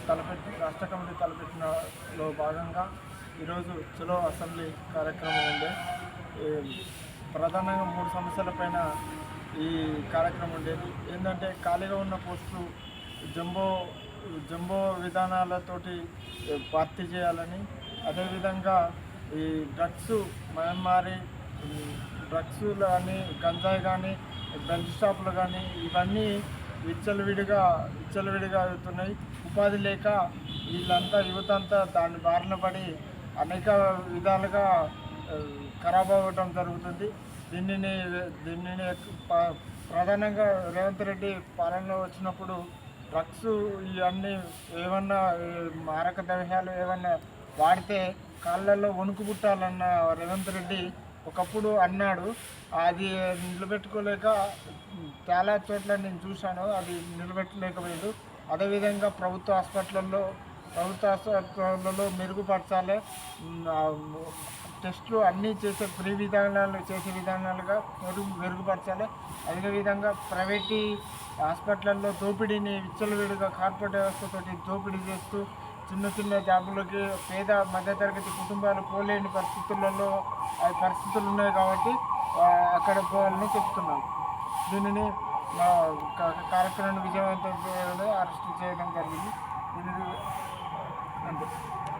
రాష్ట్ర కమిటీ తలపెట్టినలో భాగంగా ఈరోజు చలో అసెంబ్లీ కార్యక్రమం ఉండే. ప్రధానంగా 3 సమస్యలపైన ఈ కార్యక్రమం ఉండేది. ఏంటంటే ఖాళీగా ఉన్న పోస్టులు జంబో జంబో విధానాలతోటి భర్తీ చేయాలని, అదేవిధంగా ఈ డ్రగ్స్ మహమ్మారి, డ్రగ్స్ కానీ గంజాయి కానీ బెల్ట్ షాపులు కానీ ఇవన్నీ విచ్చలవిడిగా అవుతున్నాయి. ఉపాధి లేక వీళ్ళంతా యువత అంతా దాని బారిన పడి అనేక విధాలుగా ఖరాబ్ అవ్వటం జరుగుతుంది. దీనిని ప్రధానంగా రేవంత్ రెడ్డి పాలనలో వచ్చినప్పుడు డ్రగ్స్ ఇవన్నీ ఏమన్నా మారక ద్రవ్యాలు ఏమన్నా వాడితే కాళ్ళల్లో వణుకు పుట్టాలన్న రేవంత్ రెడ్డి ఒకప్పుడు అన్నాడు. అది నిలబెట్టుకోలేక చాలా చోట్ల నేను చూశాను, అది నిలబెట్టలేకపోయాడు. అదేవిధంగా ప్రభుత్వ హాస్పిటల్లో మెరుగుపరచాలి. టెస్టులు అన్నీ చేసే చేసే విధానాలుగా మెరుగుపరచాలి. అదేవిధంగా ప్రైవేటీ హాస్పిటల్లో దోపిడీని విచ్చలవిడిగా కార్పొరేట్ వ్యవస్థతోటి దోపిడీ చేస్తూ చిన్న చిన్న జాబులకి పేద మధ్యతరగతి కుటుంబాలు పోలేని పరిస్థితులు ఉన్నాయి కాబట్టి అక్కడ పోవాలని చెప్తున్నాను. దీనిని కార్యక్రమాన్ని విజయవంతం చేయడం, అరెస్ట్ చేయడం జరిగింది. దీనికి అంతే.